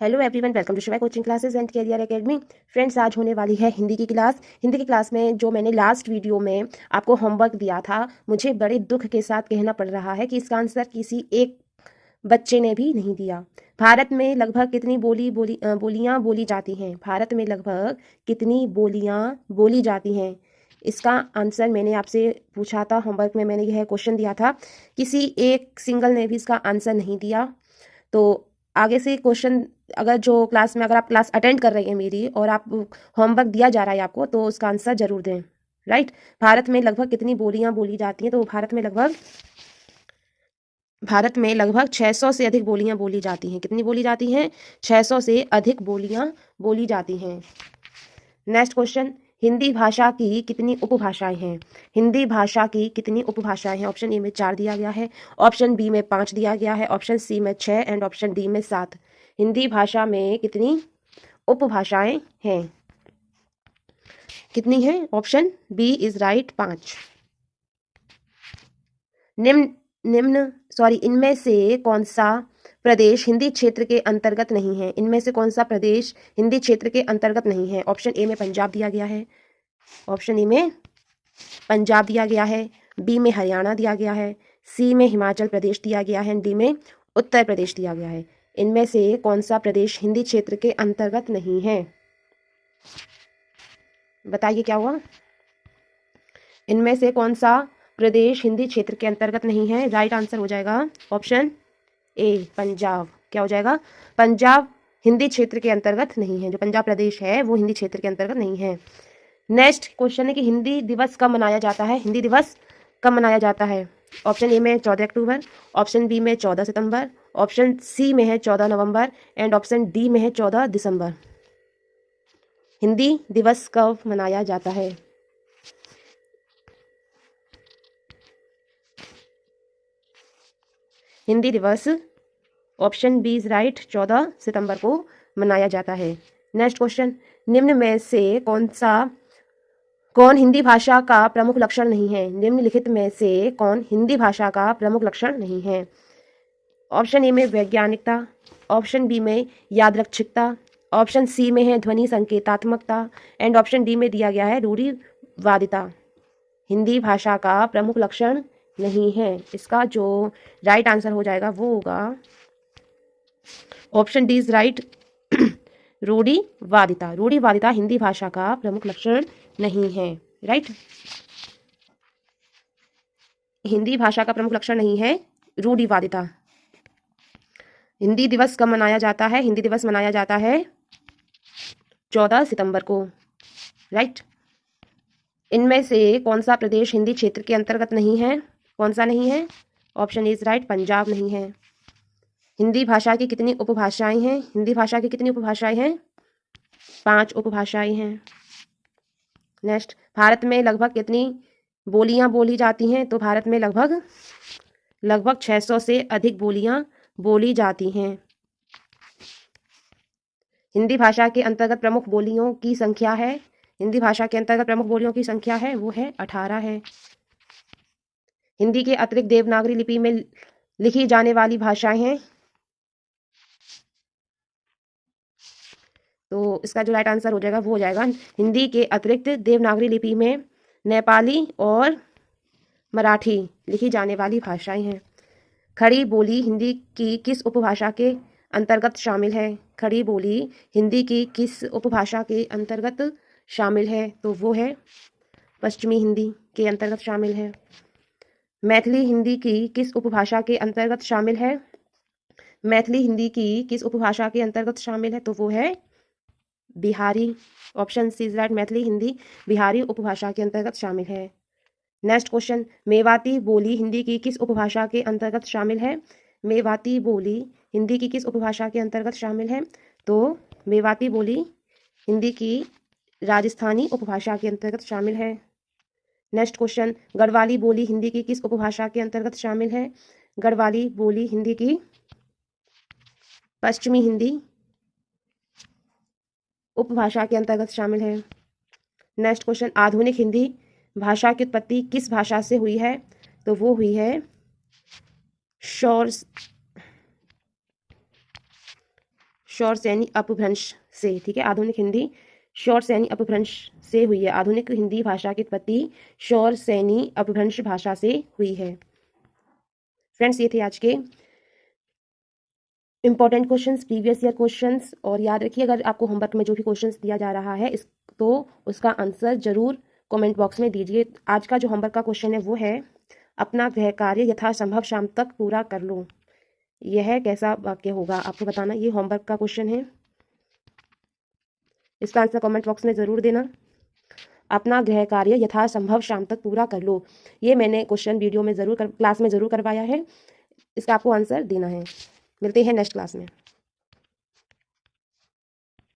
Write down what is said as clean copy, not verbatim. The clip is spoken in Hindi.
Hello everyone, welcome to Shivay coaching classes and career academy. Friends, आज होने वाली है हिंदी की क्लास। हिंदी की क्लास में जो मैंने लास्ट वीडियो में आपको होमवर्क दिया था, मुझे बड़े दुख के साथ कहना पड़ रहा है कि इसका आंसर किसी एक बच्चे ने भी नहीं दिया। भारत में लगभग कितनी बोलियां बोली जाती हैं? भारत में लगभग कितनी बोलियां बोली जाती हैं? इसका आंसर मैंने आपसे पूछा था, होमवर्क में मैंने यह क्वेश्चन दिया था। किसी एक सिंगल ने भी इसका आंसर नहीं दिया। तो आगे से क्वेश्चन, अगर जो क्लास में, अगर आप क्लास अटेंड कर रही हैं मेरी और आप होमवर्क दिया जा रहा है आपको, तो उसका आंसर जरूर दें। राइट। भारत में लगभग कितनी बोलियां बोली जाती हैं? तो भारत में लगभग 600 से अधिक बोलियां बोली जाती हैं। कितनी बोली जाती हैं? 600 से अधिक बोलियां बोली जाती हैं। नेक्स्ट क्वेश्चन, हिंदी भाषा की कितनी उपभाषाएं हैं? हिंदी भाषा की कितनी उपभाषाएं हैं? ऑप्शन ए में 4 दिया गया है, ऑप्शन बी में 5 दिया गया है, ऑप्शन सी में 6 एंड ऑप्शन डी में 7। हिंदी भाषा में कितनी उपभाषाएं हैं? कितनी है? Option B is right, 5। निम्न निम्न सॉरी इनमें से कौन सा प्रदेश हिंदी क्षेत्र के अंतर्गत नहीं है? इनमें से कौन सा प्रदेश हिंदी क्षेत्र के अंतर्गत नहीं है? ऑप्शन ए में पंजाब दिया गया है, ऑप्शन ए में पंजाब दिया गया है, बी में हरियाणा दिया गया है, सी में हिमाचल प्रदेश दिया गया है, डी में उत्तर प्रदेश दिया गया है। इनमें से कौन सा प्रदेश हिंदी क्षेत्र के अंतर्गत नहीं है? बताइए क्या हुआ? इनमें से कौन सा प्रदेश हिंदी क्षेत्र के अंतर्गत नहीं है? राइट आंसर हो जाएगा ऑप्शन ए, पंजाब। क्या हो जाएगा? पंजाब हिंदी क्षेत्र के अंतर्गत नहीं है। जो पंजाब प्रदेश है वो हिंदी क्षेत्र के अंतर्गत नहीं है। नेक्स्ट क्वेश्चन है कि हिंदी दिवस कब मनाया जाता है? हिंदी दिवस कब मनाया जाता है? ऑप्शन ए में 14 अक्टूबर, ऑप्शन बी में 14 सितंबर, ऑप्शन सी में है 14 नवंबर एंड ऑप्शन डी में है 14 दिसंबर। हिंदी दिवस कब मनाया जाता है? हिंदी दिवस, ऑप्शन बी इज राइट, 14 सितंबर को मनाया जाता है। नेक्स्ट क्वेश्चन, निम्न में से कौन हिंदी भाषा का प्रमुख लक्षण नहीं है? निम्नलिखित में से कौन हिंदी भाषा का प्रमुख लक्षण नहीं है? ऑप्शन ए में वैज्ञानिकता, ऑप्शन बी में यादृच्छिकता, ऑप्शन सी में है ध्वनि संकेतात्मकता एंड ऑप्शन डी में दिया गया है रूढ़िवादिता। हिंदी भाषा का प्रमुख लक्षण नहीं है। इसका जो राइट आंसर हो जाएगा वो होगा ऑप्शन डी इज राइट, रूढ़िवादिता। रूढ़िवादिता हिंदी भाषा का प्रमुख लक्षण नहीं है। राइट। हिंदी भाषा का प्रमुख लक्षण नहीं है रूढ़िवादिता। हिंदी दिवस कब मनाया जाता है? हिंदी दिवस मनाया जाता है 14 सितंबर को। राइट। इनमें से कौन सा प्रदेश हिंदी क्षेत्र के अंतर्गत नहीं है? कौन सा नहीं है? ऑप्शन इज राइट, पंजाब नहीं है। हिंदी भाषा की कितनी उपभाषाएं हैं? हिंदी भाषा की कितनी उपभाषाएं हैं? 5 उपभाषाएं हैं। नेक्स्ट, भारत में लगभग कितनी बोलियां बोली जाती हैं? तो भारत में लगभग 600 से अधिक बोलियां बोली जाती हैं। हिंदी भाषा के अंतर्गत प्रमुख बोलियों की संख्या है, हिंदी भाषा के अंतर्गत प्रमुख बोलियों की संख्या है वो है 18 है। हिंदी के अतिरिक्त देवनागरी लिपि में लिखी जाने वाली भाषाएं हैं, तो इसका जो राइट आंसर हो जाएगा वो हो जाएगा हिंदी के अतिरिक्त देवनागरी लिपि में नेपाली और मराठी लिखी जाने वाली भाषाएं हैं। खड़ी बोली हिंदी की किस उपभाषा के अंतर्गत शामिल है? खड़ी बोली हिंदी की किस उपभाषा के अंतर्गत शामिल है? तो वो है पश्चिमी हिंदी के अंतर्गत शामिल है। मैथिली हिंदी की किस उपभाषा के अंतर्गत शामिल है? मैथिली हिंदी की किस उपभाषा के अंतर्गत शामिल है? तो वो है Bihari. Option C is right, Maithili Hindi Bihari उपभाषा के अंतर्गत शामिल है। नेक्स्ट क्वेश्चन, मेवाती बोली हिंदी की किस उपभाषा के अंतर्गत शामिल है? मेवाती बोली हिंदी की किस उपभाषा के अंतर्गत शामिल है? तो मेवाती बोली हिंदी की राजस्थानी उपभाषा के अंतर्गत शामिल है। नेक्स्ट क्वेश्चन, गढ़वाली बोली हिंदी की किस उपभाषा के अंतर्गत शामिल है? गढ़वाली बोली हिंदी की पश्चिमी हिंदी उपभाषा के अंतर्गत शामिल है। नेक्स्ट क्वेश्चन, आधुनिक हिंदी भाषा की उत्पत्ति किस भाषा से हुई है? तो वो हुई है शौरसैनी अपभ्रंश से। ठीक है, आधुनिक हिंदी शौरसैनी अपभ्रंश से हुई है। आधुनिक हिंदी भाषा की उत्पत्ति शौरसैनी अपभ्रंश भाषा से हुई है। फ्रेंड्स, ये थे आज के important questions, previous year questions. और याद रखिए, अगर आपको होमवर्क में जो भी क्वेश्चंस दिया जा रहा है तो उसका आंसर जरूर कमेंट बॉक्स में दीजिए। आज का जो होमवर्क का क्वेश्चन है वो है, अपना गृह कार्य यथासंभव शाम तक पूरा कर लो। यह कैसा वाक्य होगा आपको बताना। ये होमवर्क का क्वेश्चन है, इसका आंसर कमेंट बॉक्स में ज़रूर देना। अपना गृह कार्य यथासंभव शाम तक पूरा कर लो, ये मैंने क्वेश्चन वीडियो में क्लास में ज़रूर करवाया है। इसका आपको आंसर देना है। मिलते हैं नेक्स्ट क्लास में।